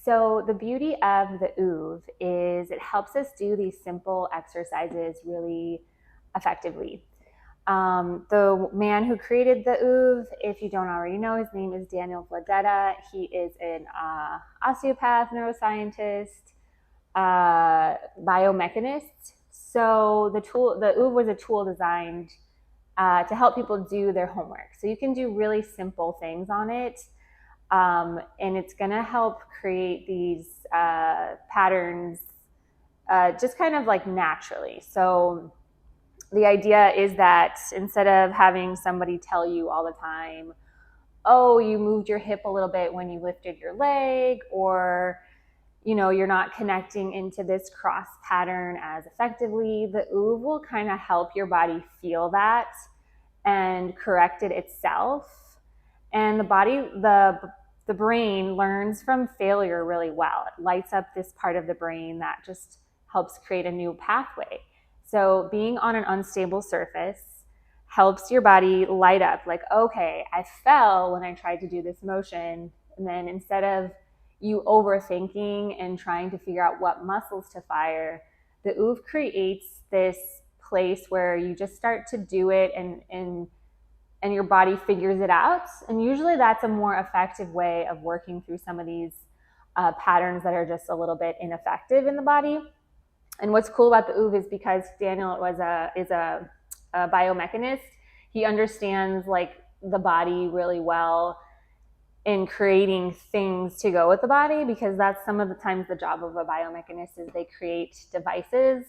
So the beauty of the OOV is it helps us do these simple exercises really effectively. The man who created the OOV, if you don't already know, his name is Daniel Vladeta. He is an osteopath, neuroscientist, biomechanist. So the OOV was a tool designed to help people do their homework. So you can do really simple things on it. And it's going to help create these patterns just kind of like naturally. So the idea is that instead of having somebody tell you all the time, oh, you moved your hip a little bit when you lifted your leg, or you're not connecting into this cross pattern as effectively, the OOV will kind of help your body feel that and correct it itself. And the brain learns from failure really well. It lights up this part of the brain that just helps create a new pathway. So being on an unstable surface helps your body light up, like, okay, I fell when I tried to do this motion. And then instead of you overthinking and trying to figure out what muscles to fire, the OOV creates this place where you just start to do it and your body figures it out. And usually that's a more effective way of working through some of these patterns that are just a little bit ineffective in the body. And what's cool about the OOV is because Daniel is a biomechanist, he understands like the body really well in creating things to go with the body, because that's some of the times the job of a biomechanist is they create devices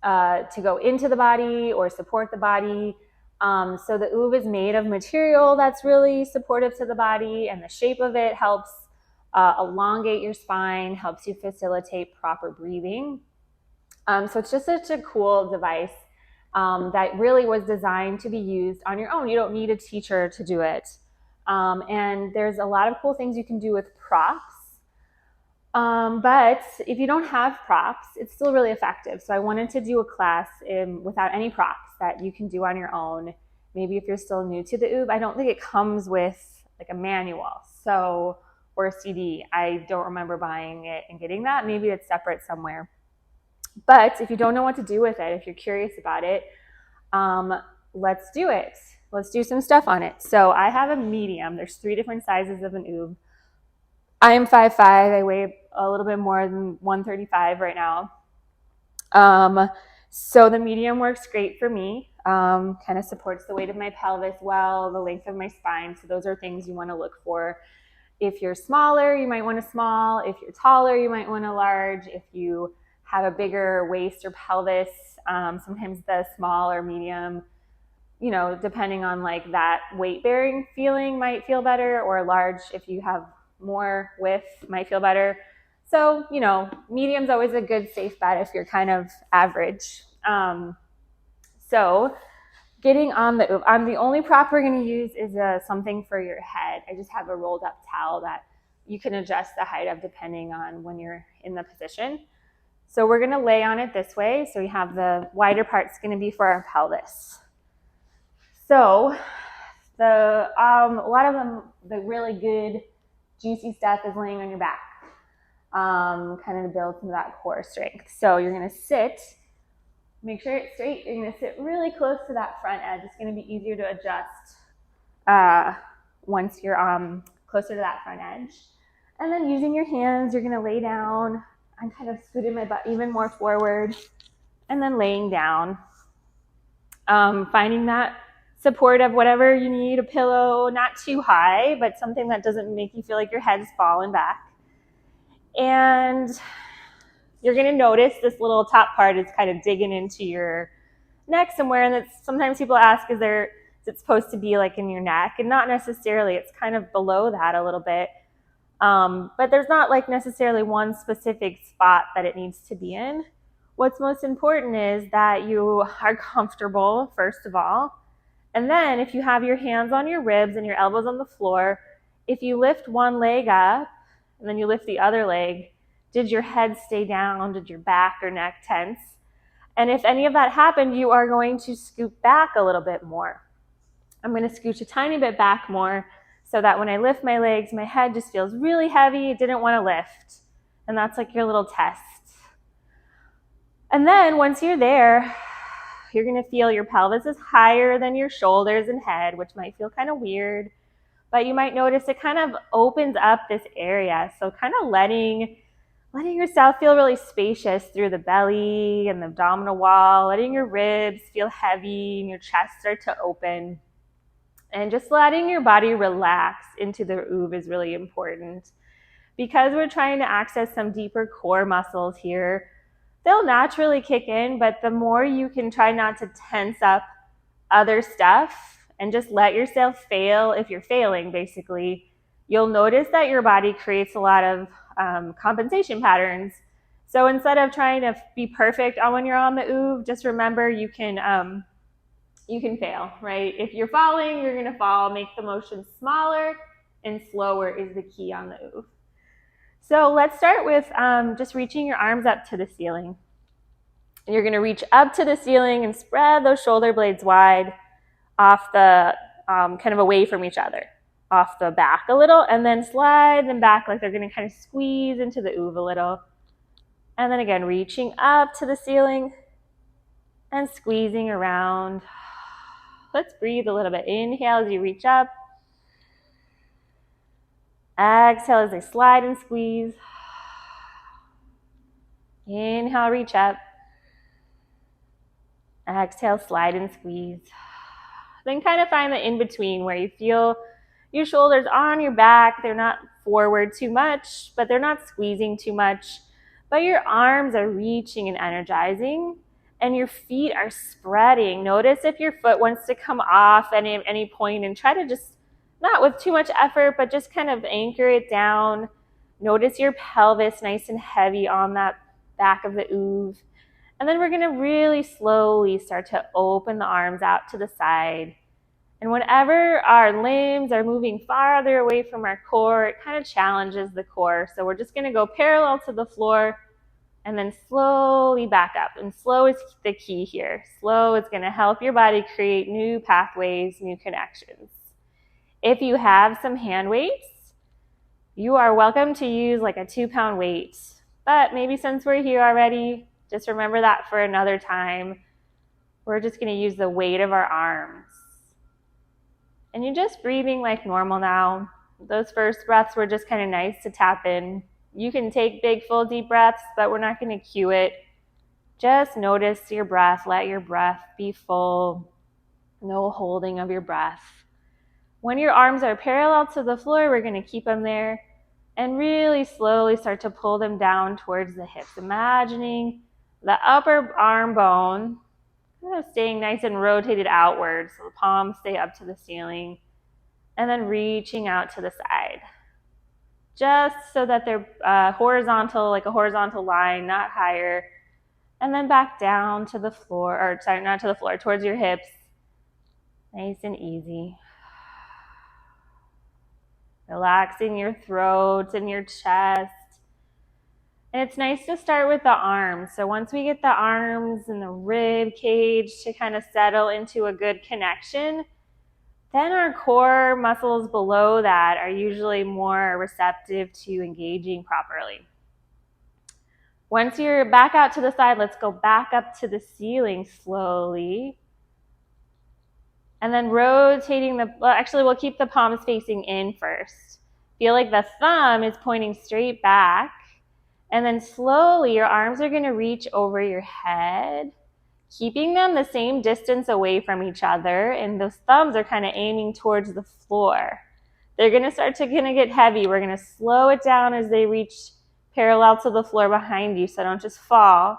to go into the body or support the body. So the OOV is made of material that's really supportive to the body, and the shape of it helps elongate your spine, helps you facilitate proper breathing. So it's just such a cool device that really was designed to be used on your own. You don't need a teacher to do it. And there's a lot of cool things you can do with props. But if you don't have props, it's still really effective. So I wanted to do a class without any props that you can do on your own. Maybe if you're still new to the OOV, I don't think it comes with like a manual or a CD. I don't remember buying it and getting that. Maybe it's separate somewhere. But if you don't know what to do with it, if you're curious about it, let's do it. Let's do some stuff on it. So I have a medium. There's 3 different sizes of an OOV. I am 5'5". I weigh a little bit more than 135 right now. So the medium works great for me. Kind of supports the weight of my pelvis well, the length of my spine. So those are things you want to look for. If you're smaller, you might want a small. If you're taller, you might want a large. If you have a bigger waist or pelvis, sometimes the small or medium, depending on like that weight bearing feeling might feel better, or large if you have more width might feel better. So, medium's always a good safe bet if you're kind of average. So getting on the OOV, the only prop we're going to use is something for your head. I just have a rolled up towel that you can adjust the height of depending on when you're in the position. So we're going to lay on it this way. So we have the wider part's going to be for our pelvis. So a lot of the really good juicy stuff is laying on your back, kind of to build some of that core strength. So you're going to sit, make sure it's straight. You're going to sit really close to that front edge. It's going to be easier to adjust once you're closer to that front edge. And then using your hands, you're going to lay down. I'm kind of scooting my butt even more forward, and then laying down. Finding that support of whatever you need, a pillow, not too high, but something that doesn't make you feel like your head's falling back. And you're going to notice this little top part is kind of digging into your neck somewhere. And sometimes people ask, is it supposed to be like in your neck? And not necessarily. It's kind of below that a little bit. But there's not like necessarily one specific spot that it needs to be in. What's most important is that you are comfortable, first of all. And then if you have your hands on your ribs and your elbows on the floor, if you lift one leg up and then you lift the other leg, did your head stay down? Did your back or neck tense? And if any of that happened, you are going to scoot back a little bit more. I'm going to scooch a tiny bit back more so that when I lift my legs, my head just feels really heavy. It didn't want to lift. And that's like your little test. And then once you're there, you're going to feel your pelvis is higher than your shoulders and head, which might feel kind of weird. But you might notice it kind of opens up this area. So kind of letting yourself feel really spacious through the belly and the abdominal wall, letting your ribs feel heavy and your chest start to open. And just letting your body relax into the ooh is really important. Because we're trying to access some deeper core muscles here, they'll naturally kick in, but the more you can try not to tense up other stuff and just let yourself fail if you're failing, basically, you'll notice that your body creates a lot of compensation patterns. So instead of trying to be perfect when you're on the ooh, just remember you can fail, right? If you're falling, you're going to fall. Make the motion smaller and slower is the key on the ooh. So let's start with just reaching your arms up to the ceiling. You're going to reach up to the ceiling and spread those shoulder blades wide off the, kind of away from each other, off the back a little, and then slide them back like they're going to kind of squeeze into the ooh a little. And then again, reaching up to the ceiling and squeezing around. Let's breathe a little bit. Inhale as you reach up. Exhale as they slide and squeeze. Inhale, reach up. Exhale, slide and squeeze. Then kind of find the in-between where you feel your shoulders on your back. They're not forward too much, but they're not squeezing too much. But your arms are reaching and energizing, and your feet are spreading. Notice if your foot wants to come off at any point, and try to just, not with too much effort, but just kind of anchor it down. Notice your pelvis nice and heavy on that back of the ooh. And then we're going to really slowly start to open the arms out to the side. And whenever our limbs are moving farther away from our core, it kind of challenges the core. So we're just going to go parallel to the floor and then slowly back up. And slow is the key here. Slow is going to help your body create new pathways, new connections. If you have some hand weights, you are welcome to use like a 2-pound weight. But maybe since we're here already, just remember that for another time. We're just going to use the weight of our arms. And you're just breathing like normal now. Those first breaths were just kind of nice to tap in. You can take big, full, deep breaths, but we're not going to cue it. Just notice your breath. Let your breath be full. No holding of your breath. When your arms are parallel to the floor, we're going to keep them there and really slowly start to pull them down towards the hips. Imagining the upper arm bone kind of staying nice and rotated outwards, so the palms stay up to the ceiling, and then reaching out to the side. Just so that they're horizontal, like a horizontal line, not higher. And then back down to the floor, or sorry, not to the floor, towards your hips. Nice and easy. Relaxing your throat and your chest. And it's nice to start with the arms. So once we get the arms and the rib cage to kind of settle into a good connection, then our core muscles below that are usually more receptive to engaging properly. Once you're back out to the side, let's go back up to the ceiling slowly. And then rotating we'll keep the palms facing in first. Feel like the thumb is pointing straight back. And then slowly your arms are going to reach over your head, keeping them the same distance away from each other. And those thumbs are kind of aiming towards the floor. They're going to start to get heavy. We're going to slow it down as they reach parallel to the floor behind you, so don't just fall.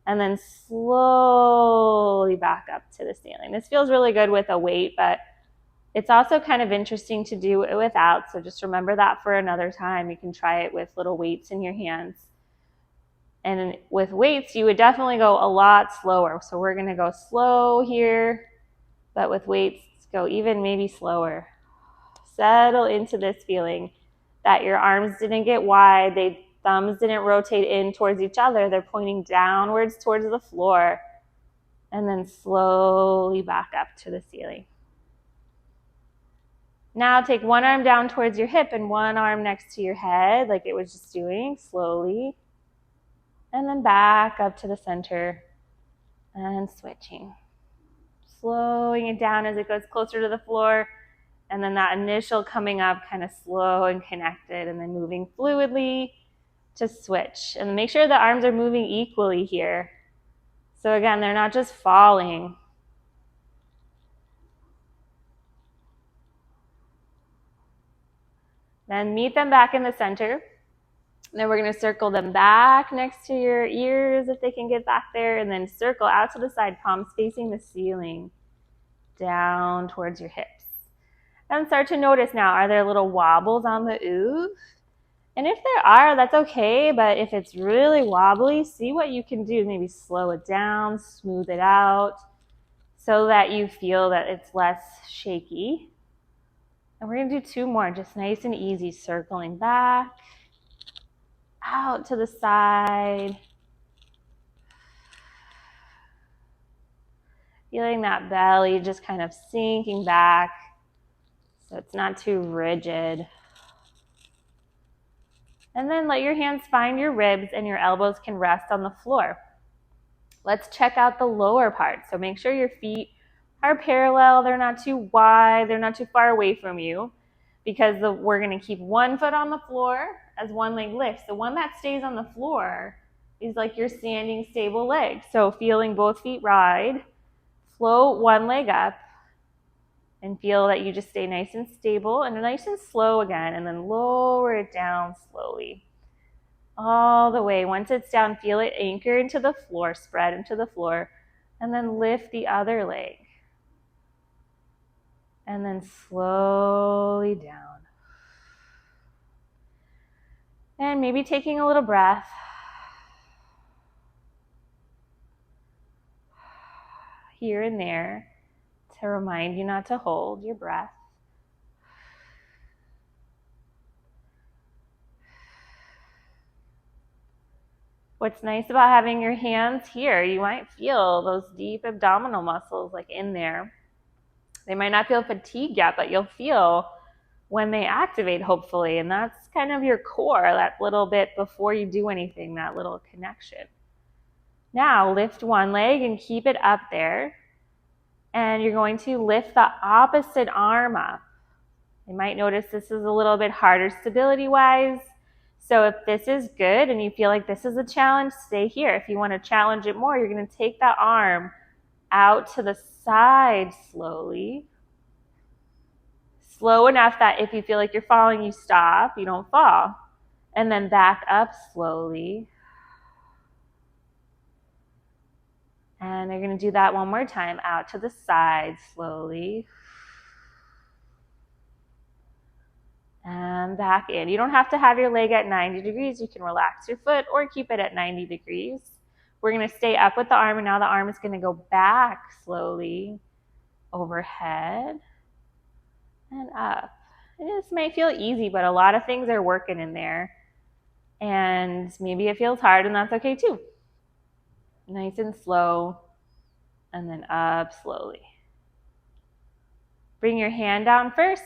And then slowly back up to the ceiling. This feels really good with a weight, but it's also kind of interesting to do it without. So just remember that for another time. You can try it with little weights in your hands. And with weights, you would definitely go a lot slower. So we're going to go slow here, but with weights, go even maybe slower. Settle into this feeling that your arms didn't get wide. Thumbs didn't rotate in towards each other. They're pointing downwards towards the floor. And then slowly back up to the ceiling. Now take one arm down towards your hip and one arm next to your head, like it was just doing, slowly. And then back up to the center and switching. Slowing it down as it goes closer to the floor. And then that initial coming up kind of slow and connected, and then moving fluidly to switch. And make sure the arms are moving equally here. So again, they're not just falling. Then meet them back in the center. Then we're going to circle them back next to your ears if they can get back there, and then circle out to the side, palms facing the ceiling, down towards your hips. And start to notice now, are there little wobbles on the ooh? And if there are, that's okay, but if it's really wobbly, see what you can do. Maybe slow it down, smooth it out, so that you feel that it's less shaky. And we're going to do 2 more, just nice and easy, circling back, out to the side. Feeling that belly just kind of sinking back so it's not too rigid. And then let your hands find your ribs and your elbows can rest on the floor. Let's check out the lower part. So make sure your feet are parallel. They're not too wide. They're not too far away from you, because we're going to keep one foot on the floor as one leg lifts. The one that stays on the floor is like your standing stable leg. So feeling both feet ride, float one leg up, and feel that you just stay nice and stable and nice and slow again, and then lower it down slowly. All the way. Once it's down, feel it anchor into the floor, spread into the floor, and then lift the other leg. And then slowly down. And maybe taking a little breath. Here and there to remind you not to hold your breath. What's nice about having your hands here, you might feel those deep abdominal muscles like in there. They might not feel fatigued yet, but you'll feel when they activate, hopefully. And that's kind of your core, that little bit before you do anything, that little connection. Now lift one leg and keep it up there. And you're going to lift the opposite arm up. You might notice this is a little bit harder stability-wise. So if this is good and you feel like this is a challenge, stay here. If you want to challenge it more, you're going to take that arm out to the side slowly. Slow enough that if you feel like you're falling, you stop, you don't fall. And then back up slowly. And you're going to do that one more time, out to the side slowly. And back in. You don't have to have your leg at 90 degrees. You can relax your foot or keep it at 90 degrees. We're going to stay up with the arm, and now the arm is going to go back slowly, overhead, and up. And this may feel easy, but a lot of things are working in there. And maybe it feels hard, and that's okay too. Nice and slow, and then up slowly. Bring your hand down first.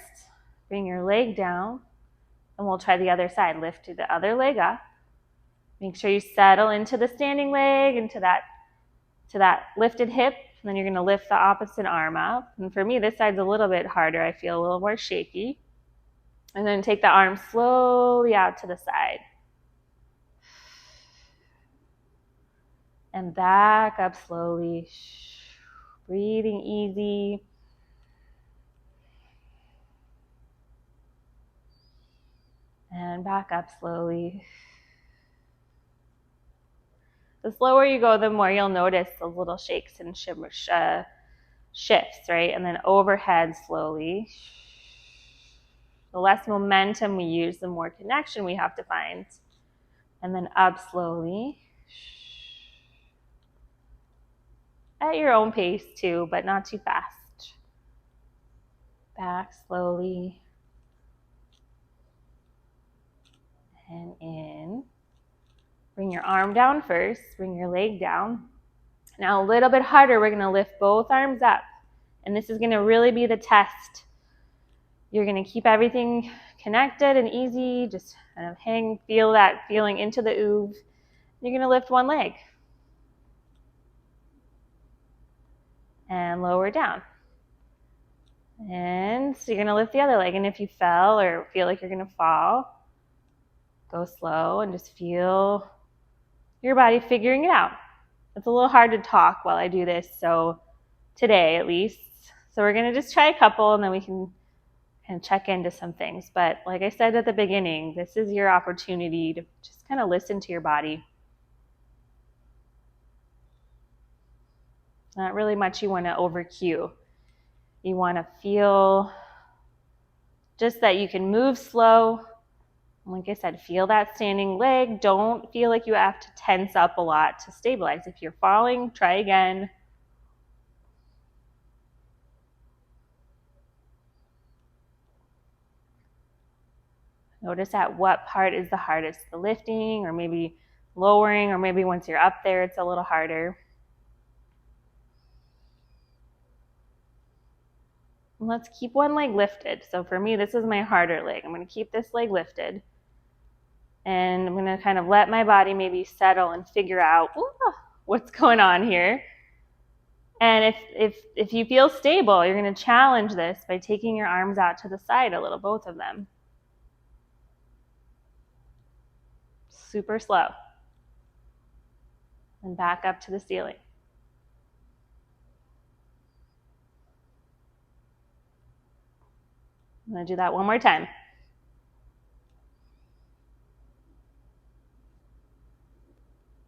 Bring your leg down, and we'll try the other side. Lift to the other leg up. Make sure you settle into the standing leg, into that lifted hip, and then you're going to lift the opposite arm up. And for me, this side's a little bit harder. I feel a little more shaky. And then take the arm slowly out to the side. And back up slowly. Breathing easy. And back up slowly. The slower you go, the more you'll notice those little shakes and shifts, right? And then overhead slowly. The less momentum we use, the more connection we have to find. And then up slowly. At your own pace too, but not too fast. Back slowly. And in. Bring your arm down first. Bring your leg down. Now a little bit harder, we're going to lift both arms up. And this is going to really be the test. You're going to keep everything connected and easy. Just kind of feel that feeling into the oov. You're going to lift one leg and lower down. And so you're going to lift the other leg. And if you fell or feel like you're going to fall, go slow and just feel your body figuring it out. It's a little hard to talk while I do this, so today at least. So we're going to just try a couple and then we can kind of check into some things. But like I said at the beginning, this is your opportunity to just kind of listen to your body. Not really much you want to over cue. You want to feel just that you can move slow. Like I said, feel that standing leg. Don't feel like you have to tense up a lot to stabilize. If you're falling, try again. Notice at what part is the hardest, the lifting or maybe lowering, or maybe once you're up there, it's a little harder. And let's keep one leg lifted. So for me, this is my harder leg. I'm going to keep this leg lifted. And I'm going to kind of let my body maybe settle and figure out what's going on here. And if you feel stable, you're going to challenge this by taking your arms out to the side a little, both of them. Super slow. And back up to the ceiling. I'm going to do that one more time.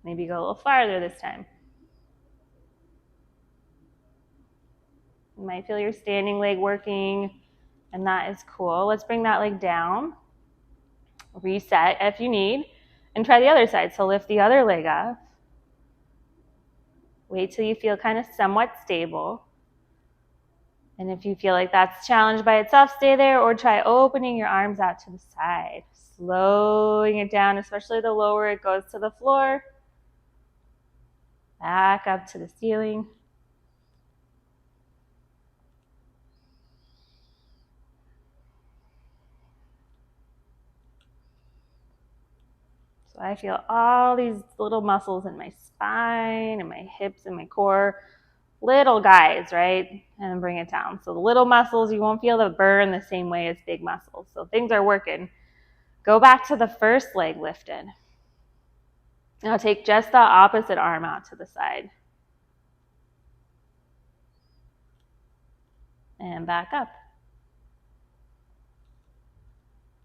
Maybe go a little farther this time. You might feel your standing leg working, and that is cool. Let's bring that leg down. Reset if you need, and try the other side. So lift the other leg up. Wait till you feel kind of somewhat stable. And if you feel like that's challenged by itself, stay there, or try opening your arms out to the side. Slowing it down, especially the lower it goes to the floor. Back up to the ceiling. So I feel all these little muscles in my spine and my hips and my core. Little guys, right? And bring it down. So the little muscles, you won't feel the burn the same way as big muscles. So things are working. Go back to the first leg lifted. Now take just the opposite arm out to the side. And back up.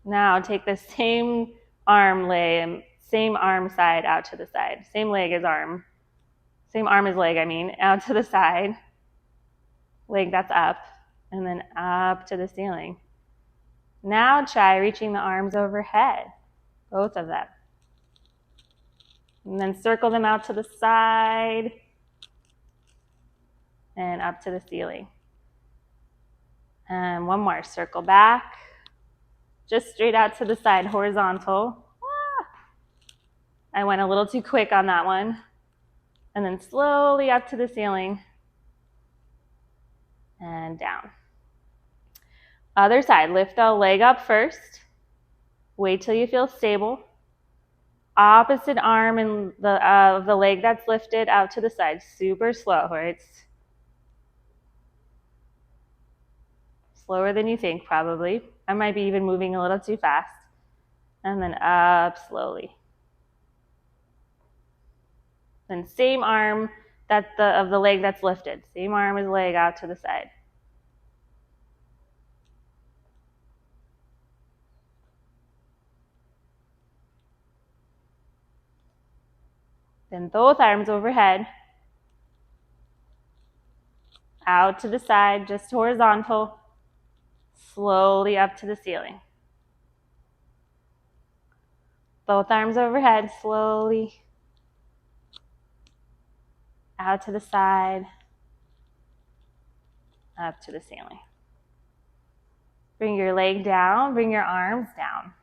Now take the same arm leg, same arm side out to the side. Same leg as arm. Same arm as leg, out to the side. Leg that's up. And then up to the ceiling. Now try reaching the arms overhead. Both of them. And then circle them out to the side. And up to the ceiling. And one more. Circle back. Just straight out to the side, horizontal. I went a little too quick on that one. And then slowly up to the ceiling. And down. Other side, lift the leg up first. Wait till you feel stable. Opposite arm and the leg that's lifted out to the side. Super slow, right? Slower than you think, probably. I might be even moving a little too fast. And then up slowly. Then same arm of the leg that's lifted. Same arm as leg out to the side. Then both arms overhead. Out to the side, just horizontal. Slowly up to the ceiling. Both arms overhead, slowly. Out to the side. Up to the ceiling. Bring your leg down, bring your arms down.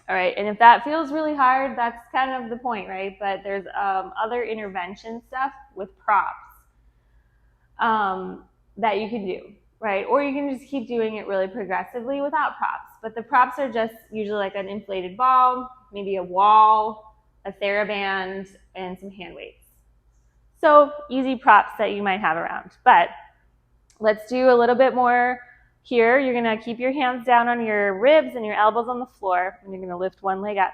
All right, and if that feels really hard, that's kind of the point, right? But there's other intervention stuff with props that you can do. right? Or you can just keep doing it really progressively without props. But the props are just usually like an inflated ball, maybe a wall, a TheraBand, and some hand weights. So easy props that you might have around. But let's do a little bit more here. You're gonna keep your hands down on your ribs and your elbows on the floor, and you're gonna lift one leg up.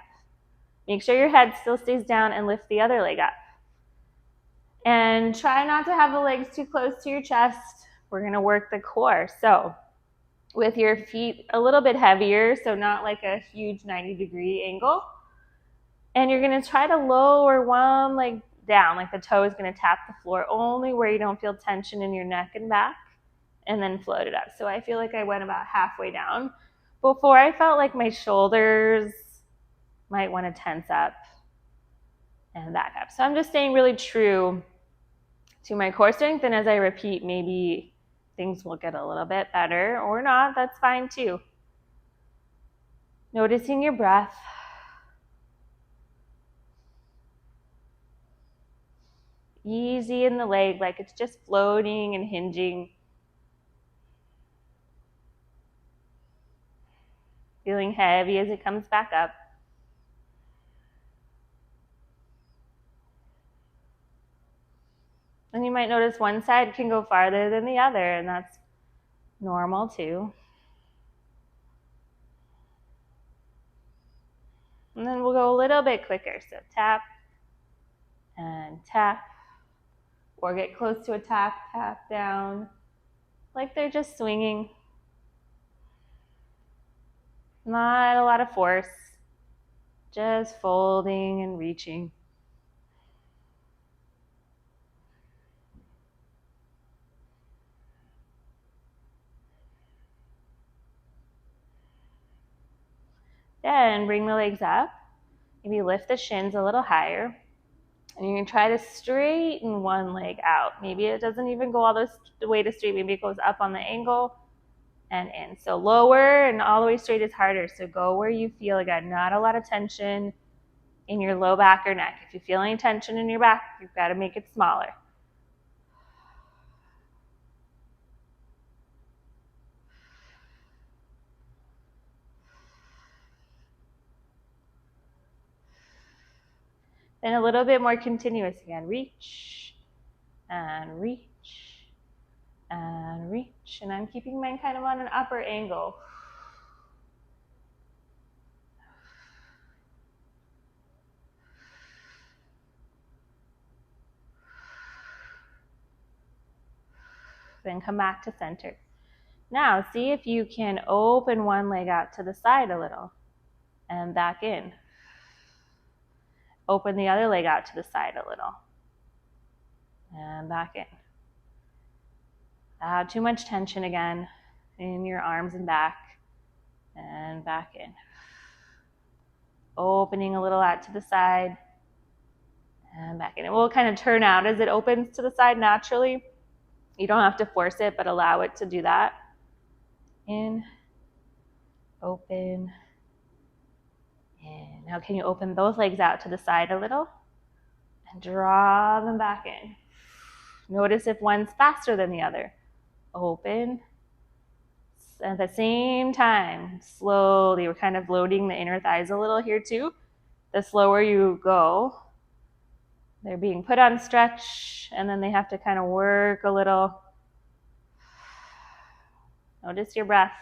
Make sure your head still stays down and lift the other leg up. And try not to have the legs too close to your chest. We're gonna work the core. So with your feet a little bit heavier, so not like a huge 90-degree angle. And you're gonna try to lower one leg down, like the toe is gonna tap the floor only where you don't feel tension in your neck and back, and then float it up. So I feel like I went about halfway down. Before I felt like my shoulders might wanna tense up and back up. So I'm just staying really true to my core strength, and as I repeat, maybe things will get a little bit better or not, that's fine too. Noticing your breath. Easy in the leg, like it's just floating and hinging. Feeling heavy as it comes back up. And you might notice one side can go farther than the other, and that's normal too. And then we'll go a little bit quicker. So tap and tap, or get close to a tap, tap down, like they're just swinging. Not a lot of force, just folding and reaching. Then bring the legs up. Maybe lift the shins a little higher. And you're going to try to straighten one leg out. Maybe it doesn't even go all the way to straight. Maybe it goes up on the angle and in. So lower and all the way straight is harder. So go where you feel, again, not a lot of tension in your low back or neck. If you feel any tension in your back, you've got to make it smaller. Then a little bit more continuous again. Reach and reach and reach. And I'm keeping mine kind of on an upper angle. Then come back to center. Now see if you can open one leg out to the side a little and back in. Open the other leg out to the side a little and back in. Too much tension again in your arms and back and back in. Opening a little out to the side and back in. It will kind of turn out as it opens to the side naturally. You don't have to force it, but allow it to do that. In, open, in. Now can you open both legs out to the side a little and draw them back in. Notice if one's faster than the other. Open. At the same time, slowly, we're kind of loading the inner thighs a little here too. The slower you go, they're being put on stretch, and then they have to kind of work a little. Notice your breath.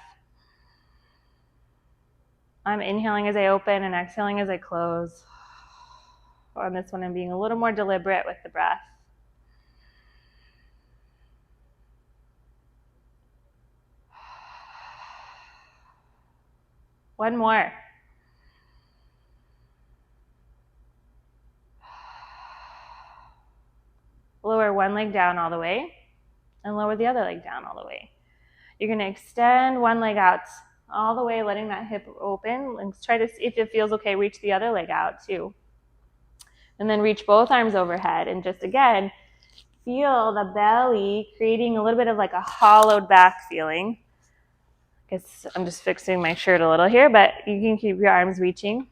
I'm inhaling as I open and exhaling as I close. On this one, I'm being a little more deliberate with the breath. One more. Lower one leg down all the way and lower the other leg down all the way. You're going to extend one leg out all the way, letting that hip open, and try to see if it feels okay, reach the other leg out too. And then reach both arms overhead and just again, feel the belly creating a little bit of like a hollowed back feeling. I guess I'm just fixing my shirt a little here, but you can keep your arms reaching.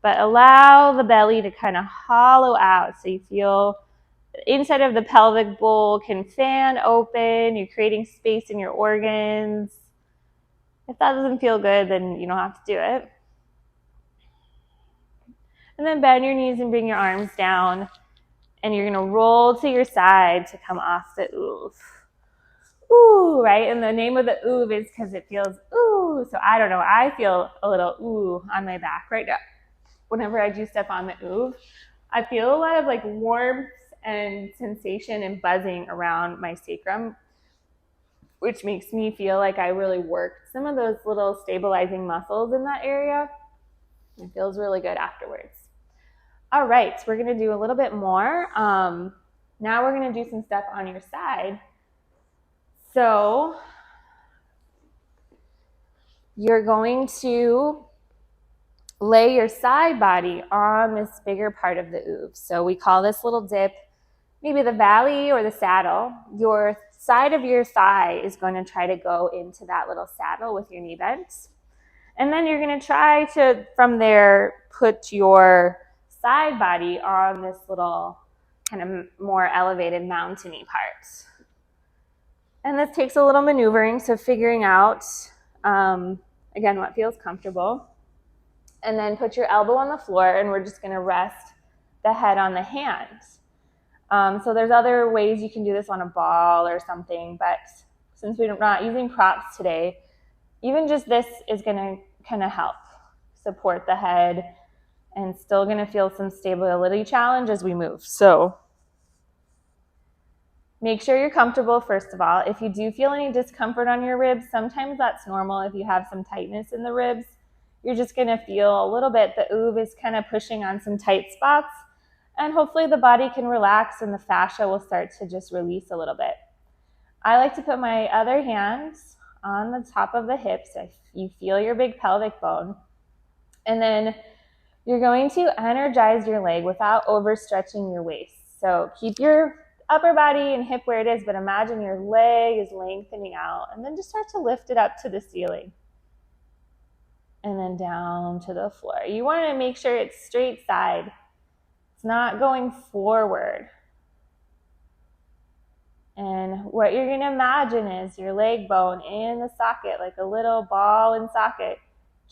But allow the belly to kind of hollow out so you feel inside of the pelvic bowl can fan open. You're creating space in your organs. If that doesn't feel good, then you don't have to do it. And then bend your knees and bring your arms down. And you're going to roll to your side to come off the oov. Ooh, right? And the name of the oov is because it feels ooh. So I don't know. I feel a little ooh on my back right now. Whenever I do step on the oov, I feel a lot of like warmth and sensation and buzzing around my sacrum, which makes me feel like I really worked some of those little stabilizing muscles in that area. It feels really good afterwards. All right, so we're going to do a little bit more. Now we're going to do some stuff on your side. So you're going to lay your side body on this bigger part of the oov. So we call this little dip maybe the valley or the saddle. Your side of your thigh is going to try to go into that little saddle with your knee bent. And then you're going to try to, from there, put your side body on this little kind of more elevated mountainy part. And this takes a little maneuvering, so figuring out, again, what feels comfortable. And then put your elbow on the floor, and we're just going to rest the head on the hands. So there's other ways you can do this on a ball or something, but since we're not using props today, even just this is going to kind of help support the head and still going to feel some stability challenge as we move. So make sure you're comfortable, first of all. If you do feel any discomfort on your ribs, sometimes that's normal. If you have some tightness in the ribs, you're just going to feel a little bit. The oov is kind of pushing on some tight spots, and hopefully the body can relax and the fascia will start to just release a little bit. I like to put my other hands on the top of the hips. If you feel your big pelvic bone. And then you're going to energize your leg without overstretching your waist. So keep your upper body and hip where it is, but imagine your leg is lengthening out, and then just start to lift it up to the ceiling. And then down to the floor. You want to make sure it's straight side. It's not going forward. And what you're going to imagine is your leg bone in the socket, like a little ball and socket,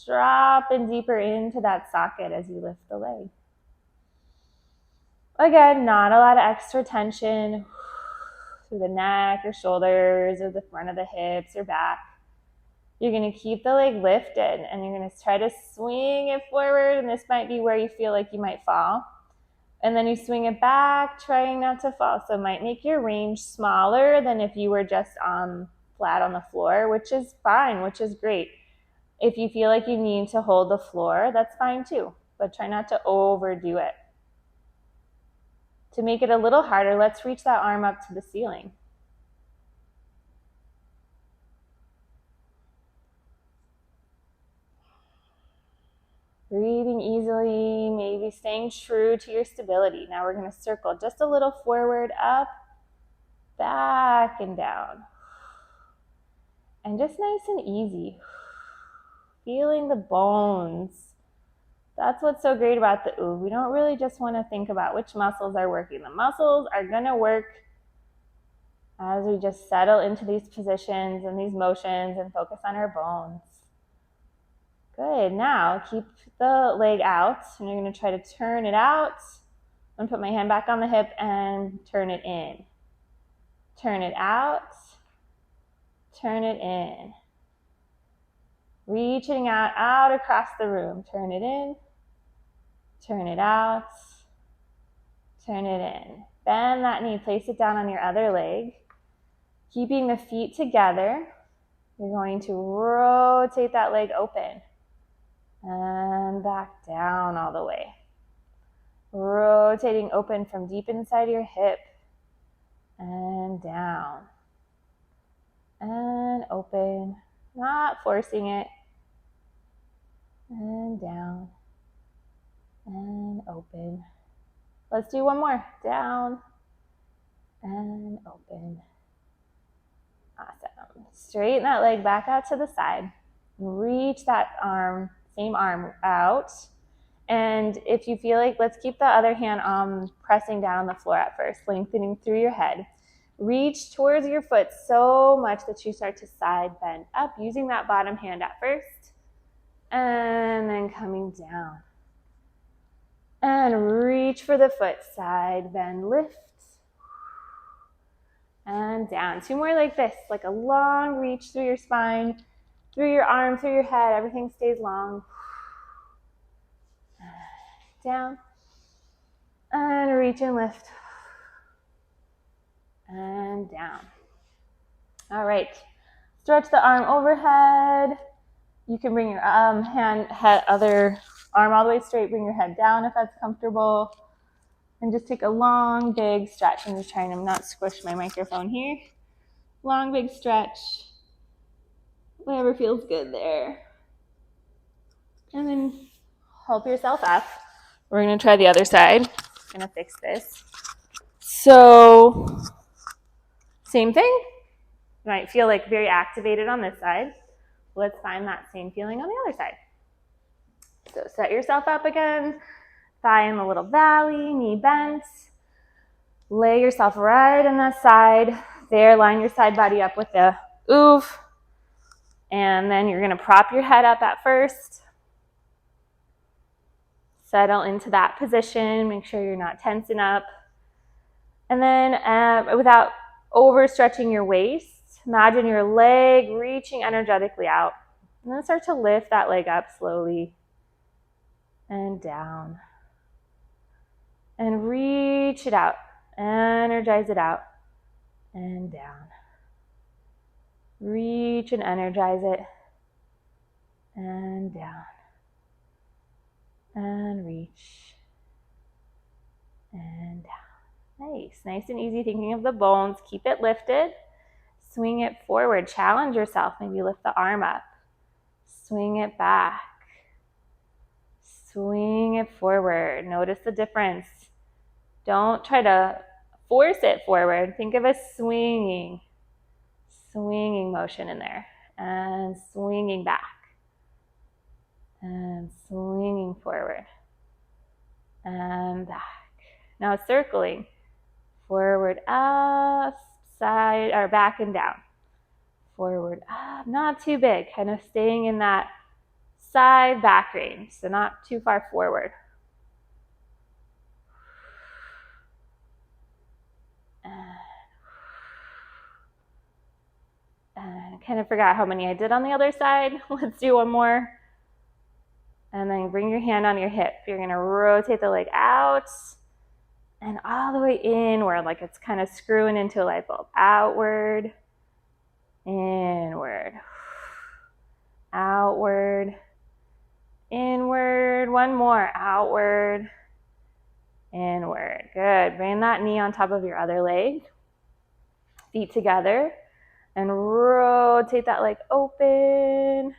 dropping deeper into that socket as you lift the leg. Again, not a lot of extra tension through the neck or shoulders or the front of the hips or back. You're going to keep the leg lifted, and you're going to try to swing it forward, and this might be where you feel like you might fall. And then you swing it back, trying not to fall. So it might make your range smaller than if you were just flat on the floor, which is fine, which is great. If you feel like you need to hold the floor, that's fine too, but try not to overdo it. To make it a little harder, let's reach that arm up to the ceiling. Breathing easily, maybe staying true to your stability. Now we're going to circle just a little forward, up, back, and down. And just nice and easy. Feeling the bones. That's what's so great about the oov. We don't really just want to think about which muscles are working. The muscles are going to work as we just settle into these positions and these motions and focus on our bones. Good. Now keep the leg out, and you're going to try to turn it out. I'm going to put my hand back on the hip and turn it in. Turn it out. Turn it in. Reaching out across the room. Turn it in. Turn it out. Turn it in. Bend that knee. Place it down on your other leg. Keeping the feet together, you're going to rotate that leg open. And back down all the way. Rotating open from deep inside your hip. And down. And open. Not forcing it. And down. And open. Let's do one more. Down. And open. Awesome. Straighten that leg back out to the side. Reach that arm, same arm out. And if you feel like, let's keep the other hand pressing down on the floor at first, lengthening through your head. Reach towards your foot so much that you start to side bend up, using that bottom hand at first, and then coming down. And reach for the foot, side bend, lift, and down. 2 more like this, like a long reach through your spine, through your arm, through your head, everything stays long. Down, and reach and lift, and down. All right, stretch the arm overhead. You can bring your other arm all the way straight, bring your head down if that's comfortable, and just take a long, big stretch. I'm just trying to not squish my microphone here. Long, big stretch, whatever feels good there. And then help yourself up. We're gonna try the other side. I'm gonna fix this. So, same thing. You might feel like very activated on this side. Let's find that same feeling on the other side. So set yourself up again, thigh in the little valley, knee bent. Lay yourself right on that side. There, line your side body up with the oof. And then you're gonna prop your head up at first. Settle into that position. Make sure you're not tensing up. And then without overstretching your waist, imagine your leg reaching energetically out. And then start to lift that leg up slowly and down. And reach it out. Energize it out and down. Reach and energize it and down. And reach and down. Nice and easy, thinking of the bones. Keep it lifted. Swing it forward. Challenge yourself. Maybe lift the arm up. Swing it back. Swing it forward. Notice the difference. Don't try to force it forward. Think of a swinging motion in there. And swinging back. And swinging forward. And back. Now circling. Forward, up, side, or back and down. Forward, up, not too big. Kind of staying in that side back range. So not too far forward. And I kind of forgot how many I did on the other side. Let's do one more. And then bring your hand on your hip. You're going to rotate the leg out and all the way inward, like it's kind of screwing into a light bulb. Outward, inward, outward, inward. One more. Outward, inward. Good. Bring that knee on top of your other leg. Feet together. And rotate that leg open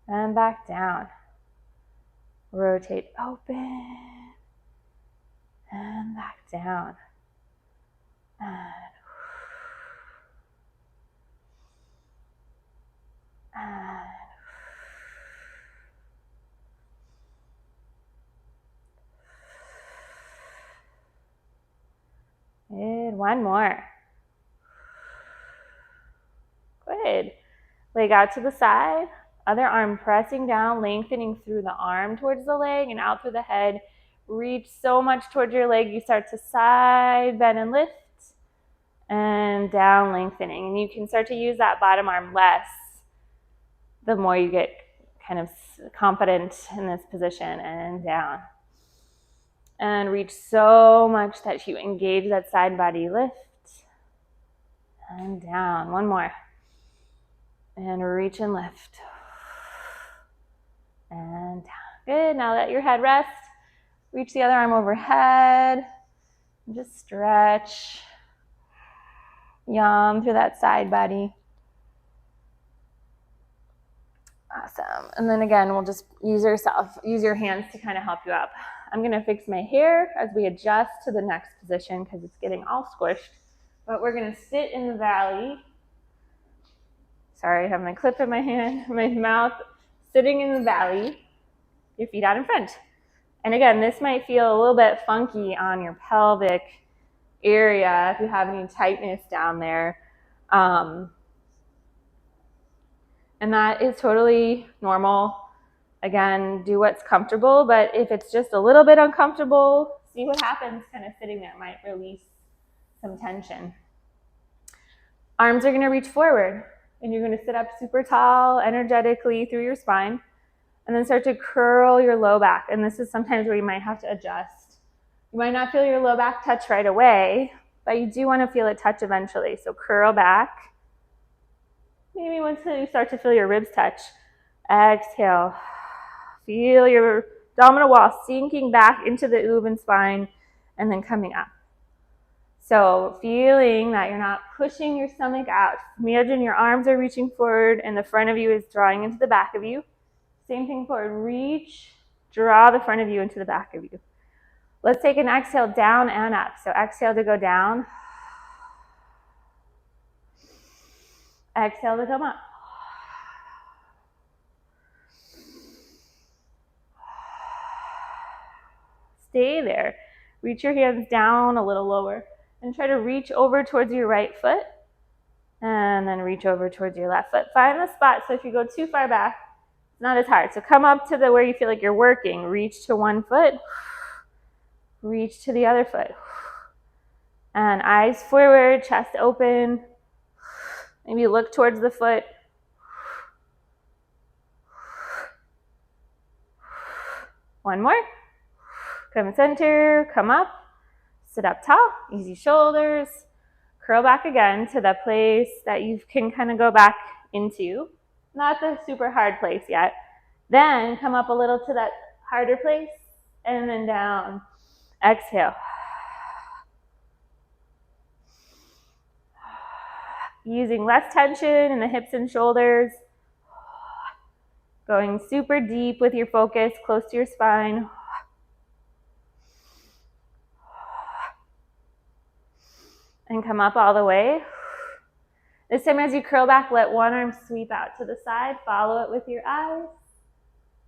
and back down. Rotate open and back down. Good. One more. Good. Leg out to the side. Other arm pressing down, lengthening through the arm towards the leg and out through the head. Reach so much towards your leg, you start to side bend and lift. And down, lengthening. And you can start to use that bottom arm less the more you get kind of confident in this position, and down. And reach so much that you engage that side body, lift. And down. One more. And reach and lift. And down. Good. Now let your head rest. Reach the other arm overhead. And just stretch. Yawn through that side body. Awesome. And then again, we'll just use your hands to kind of help you up. I'm going to fix my hair as we adjust to the next position because it's getting all squished. But we're going to sit in the valley. Sorry, I have my clip in my hand, my mouth, sitting in the valley. Your feet out in front. And again, this might feel a little bit funky on your pelvic area if you have any tightness down there. And that is totally normal. Again, do what's comfortable, but if it's just a little bit uncomfortable, see what happens kind of sitting there. It might release some tension. Arms are going to reach forward, and you're going to sit up super tall energetically through your spine, and then start to curl your low back. And this is sometimes where you might have to adjust. You might not feel your low back touch right away, but you do want to feel it touch eventually. So curl back. Maybe once you start to feel your ribs touch, exhale. Feel your abdominal wall sinking back into the oob and spine, and then coming up. So feeling that you're not pushing your stomach out. Imagine your arms are reaching forward and the front of you is drawing into the back of you. Same thing forward. Reach, draw the front of you into the back of you. Let's take an exhale down and up. So exhale to go down. Exhale to come up. Stay there. Reach your hands down a little lower and try to reach over towards your right foot and then reach over towards your left foot. Find the spot. So if you go too far back, it's not as hard. So come up to where you feel like you're working. Reach to one foot. Reach to the other foot. And eyes forward, chest open. Maybe look towards the foot. One more. Come center, come up, sit up tall, easy shoulders, curl back again to the place that you can kind of go back into. Not the super hard place yet. Then come up a little to that harder place and then down. Exhale. Using less tension in the hips and shoulders. Going super deep with your focus, close to your spine. And come up all the way. This time as you curl back, let one arm sweep out to the side. Follow it with your eyes.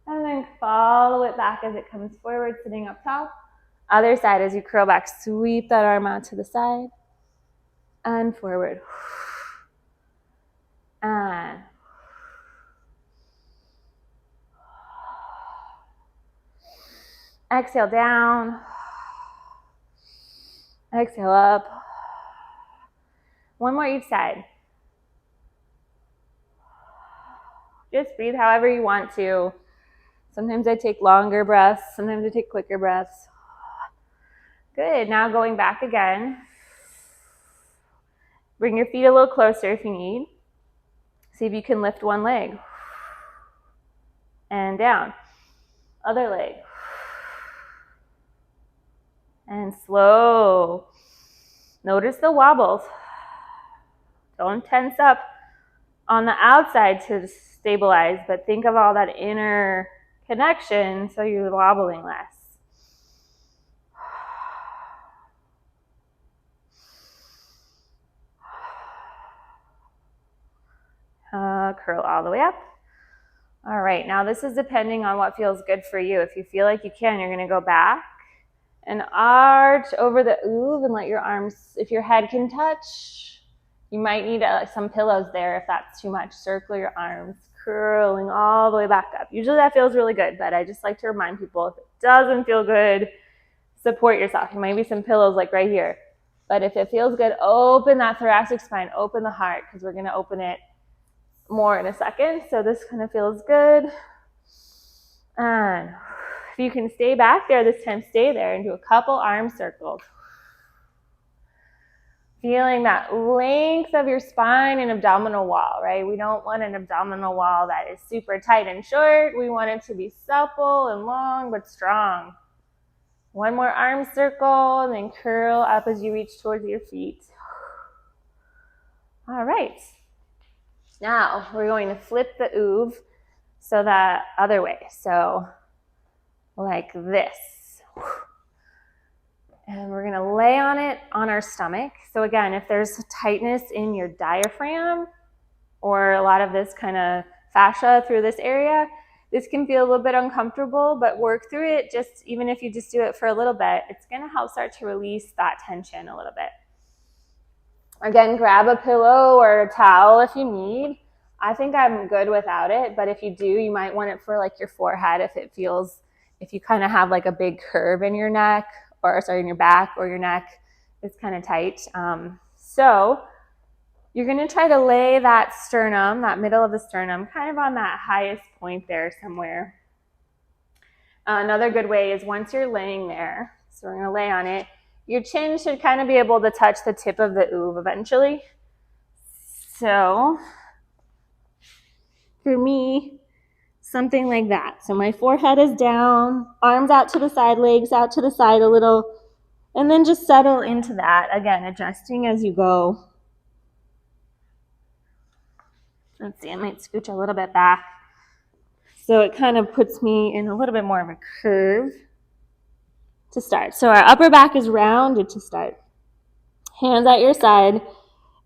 And then follow it back as it comes forward, sitting up tall. Other side, as you curl back, sweep that arm out to the side. And forward. And exhale down. Exhale up. One more each side. Just breathe however you want to. Sometimes I take longer breaths. Sometimes I take quicker breaths. Good. Now going back again. Bring your feet a little closer if you need. See if you can lift one leg. And down. Other leg. And slow. Notice the wobbles. Don't tense up on the outside to stabilize, but think of all that inner connection so you're wobbling less. Curl all the way up. All right, now this is depending on what feels good for you. If you feel like you can, you're going to go back and arch over the oob and let your arms, if your head can touch, you might need some pillows there if that's too much. Circle your arms, curling all the way back up. Usually that feels really good, but I just like to remind people if it doesn't feel good, support yourself. There might be some pillows like right here. But if it feels good, open that thoracic spine, open the heart, because we're going to open it more in a second. So this kind of feels good. And if you can stay back there this time, stay there and do a couple arm circles. Feeling that length of your spine and abdominal wall, right? We don't want an abdominal wall that is super tight and short. We want it to be supple and long but strong. One more arm circle and then curl up as you reach towards your feet. All right. Now we're going to flip the oob so that other way. So like this. And we're going to lay on it on our stomach. So again, if there's tightness in your diaphragm or a lot of this kind of fascia through this area, This can feel a little bit uncomfortable, but work through it. Just even if you just do it for a little bit, it's going to help start to release that tension a little bit. Again, grab a pillow or a towel if you need. I think I'm good without it, but if you do, you might want it for like your forehead if you kind of have like a big curve in your neck, or sorry, in your back, or your neck is kind of tight. So you're going to try to lay that sternum, that middle of the sternum, kind of on that highest point there somewhere. Another good way is once you're laying there, so we're going to lay on it, your chin should kind of be able to touch the tip of the ooh eventually. So for me, something like that. So my forehead is down, arms out to the side, legs out to the side a little, and then just settle into that. Again, adjusting as you go. Let's see, I might scooch a little bit back. So it kind of puts me in a little bit more of a curve to start. So our upper back is rounded to start. Hands at your side.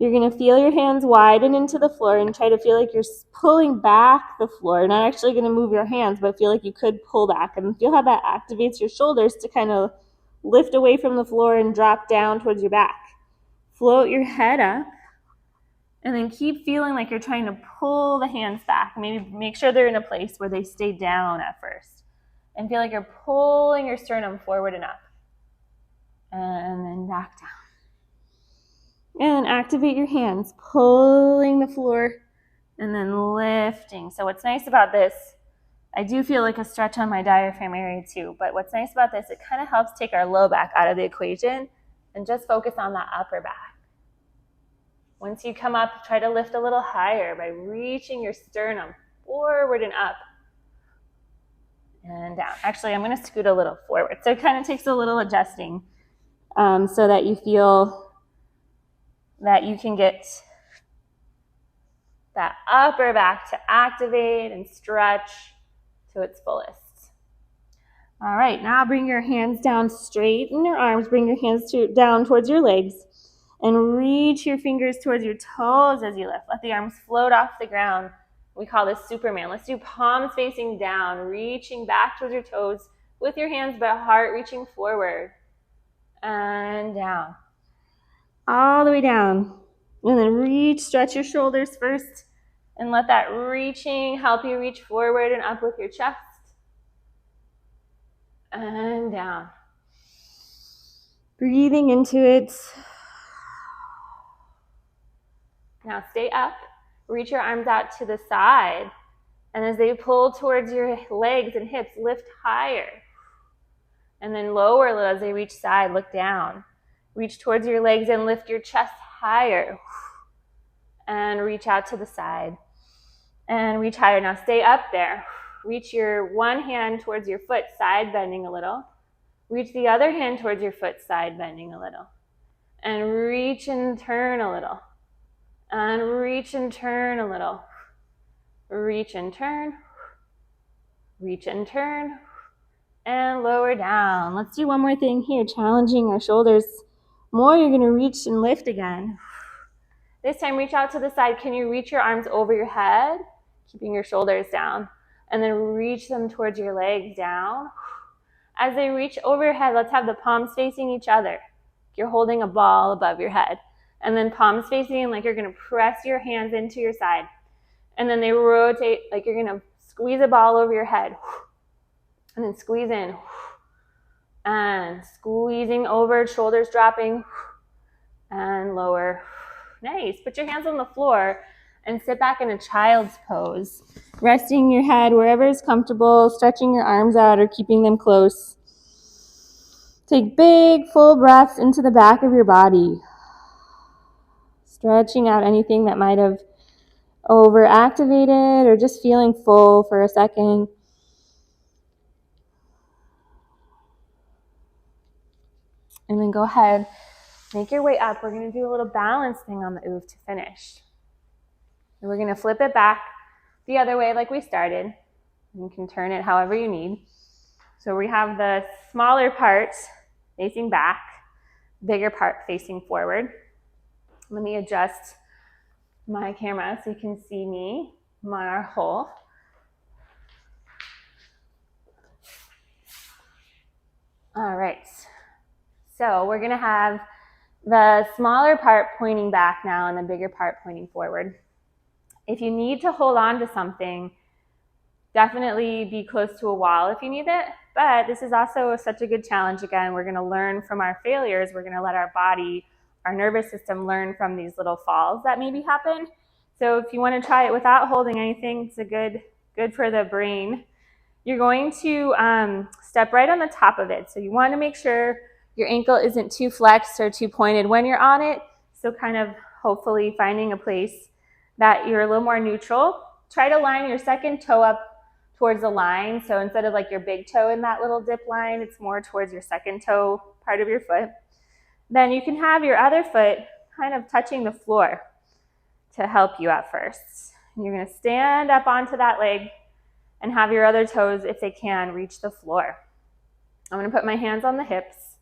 You're going to feel your hands widen into the floor and try to feel like you're pulling back the floor. You're not actually going to move your hands, but feel like you could pull back. And feel how that activates your shoulders to kind of lift away from the floor and drop down towards your back. Float your head up. And then keep feeling like you're trying to pull the hands back. Maybe make sure they're in a place where they stay down at first. And feel like you're pulling your sternum forward and up. And then back down. And activate your hands, pulling the floor and then lifting. So what's nice about this, I do feel like a stretch on my diaphragm area too, but what's nice about this, it kind of helps take our low back out of the equation and just focus on that upper back. Once you come up, try to lift a little higher by reaching your sternum forward and up and down. Actually, I'm going to scoot a little forward. So it kind of takes a little adjusting so that you feel that you can get that upper back to activate and stretch to its fullest. All right, now bring your hands down straight in your arms. Bring your hands down towards your legs and reach your fingers towards your toes as you lift. Let the arms float off the ground. We call this Superman. Let's do palms facing down, reaching back towards your toes with your hands, but heart reaching forward and down. All the way down. And then reach, stretch your shoulders first, and let that reaching help you reach forward and up with your chest. And down. Breathing into it. Now stay up. Reach your arms out to the side. And as they pull towards your legs and hips, lift higher. And then lower a little as they reach side, look down. Reach towards your legs and lift your chest higher. And reach out to the side. And reach higher. Now stay up there. Reach your one hand towards your foot, side bending a little. Reach the other hand towards your foot, side bending a little. And reach and turn a little. And reach and turn a little. Reach and turn. Reach and turn. And lower down. Let's do one more thing here, challenging our shoulders more. You're going to reach and lift again. This time, reach out to the side. Can you reach your arms over your head, keeping your shoulders down? And then reach them towards your legs down. As they reach over your head, let's have the palms facing each other. You're holding a ball above your head. And then palms facing like you're going to press your hands into your side. And then they rotate like you're going to squeeze a ball over your head. And then squeeze in. And squeezing over, shoulders dropping. And lower. Nice. Put your hands on the floor and sit back in a child's pose. Resting your head wherever is comfortable, stretching your arms out or keeping them close. Take big, full breaths into the back of your body. Stretching out anything that might have overactivated or just feeling full for a second. And then go ahead, make your way up. We're going to do a little balance thing on the oof to finish. And we're going to flip it back the other way like we started. You can turn it however you need. So we have the smaller part facing back, bigger part facing forward. Let me adjust my camera so you can see me, my hole. All right. So we're going to have the smaller part pointing back now and the bigger part pointing forward. If you need to hold on to something, definitely be close to a wall if you need it. But this is also such a good challenge. Again, we're going to learn from our failures. We're going to let our body, our nervous system learn from these little falls that maybe happen. So if you want to try it without holding anything, it's a good for the brain. You're going to step right on the top of it. So you want to make sure your ankle isn't too flexed or too pointed when you're on it. So kind of hopefully finding a place that you're a little more neutral. Try to line your second toe up towards the line. So instead of like your big toe in that little dip line, it's more towards your second toe part of your foot. Then you can have your other foot kind of touching the floor to help you at first. And you're going to stand up onto that leg and have your other toes, if they can, reach the floor. I'm going to put my hands on the hips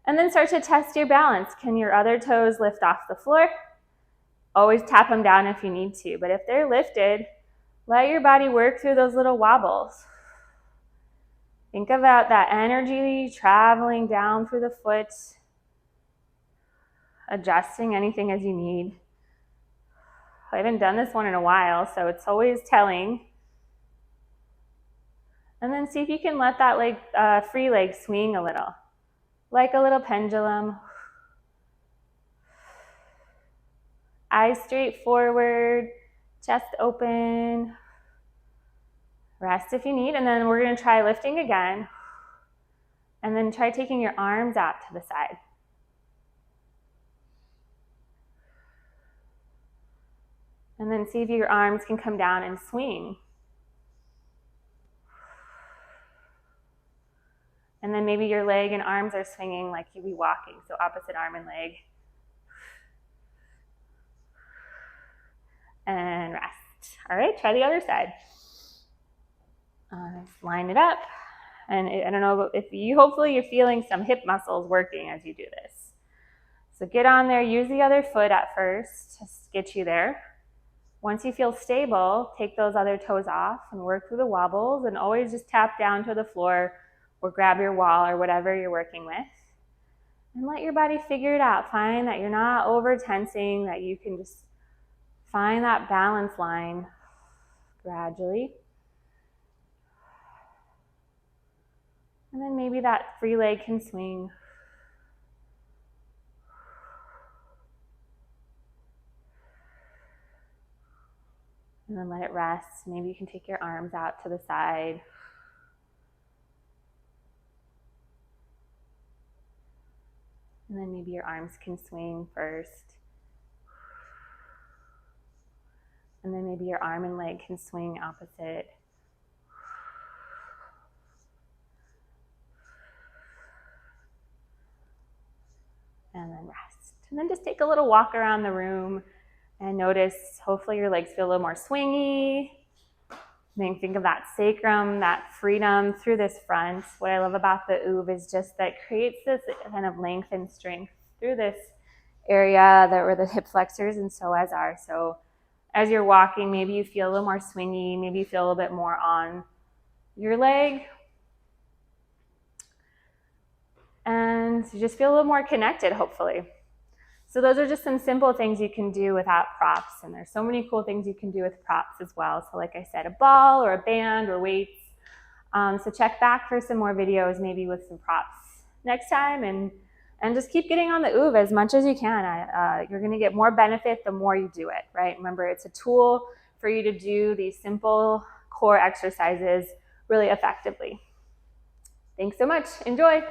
and then start to test your balance. Can your other toes lift off the floor? Always tap them down if you need to, but if they're lifted, let your body work through those little wobbles. Think about that energy traveling down through the foot, adjusting anything as you need. I haven't done this one in a while, so it's always telling. And then see if you can let that leg, free leg swing a little, like a little pendulum. Eyes straight forward, chest open. Rest if you need, and then we're going to try lifting again. And then try taking your arms out to the side. And then see if your arms can come down and swing. And then maybe your leg and arms are swinging like you'd be walking, so opposite arm and leg. And rest. All right, try the other side. Line it up. And I don't know if you, hopefully you're feeling some hip muscles working as you do this. So get on there, use the other foot at first to get you there. Once you feel stable, take those other toes off and work through the wobbles, and always just tap down to the floor or grab your wall or whatever you're working with. And let your body figure it out. Find that you're not over tensing, that you can just find that balance line gradually. And then maybe that free leg can swing. And then let it rest. Maybe you can take your arms out to the side. And then maybe your arms can swing first. And then maybe your arm and leg can swing opposite. And then rest. And then just take a little walk around the room and notice, hopefully your legs feel a little more swingy. Then think of that sacrum, that freedom through this front. What I love about the OOV is just that creates this kind of length and strength through this area that were the hip flexors and psoas are. So as you're walking, maybe you feel a little more swingy, maybe you feel a little bit more on your leg. And you just feel a little more connected, hopefully. So those are just some simple things you can do without props. And there's so many cool things you can do with props as well. So like I said, a ball or a band or weights. So check back for some more videos, maybe with some props next time. And just keep getting on the OOV as much as you can. You're going to get more benefit the more you do it, right? Remember, it's a tool for you to do these simple core exercises really effectively. Thanks so much. Enjoy.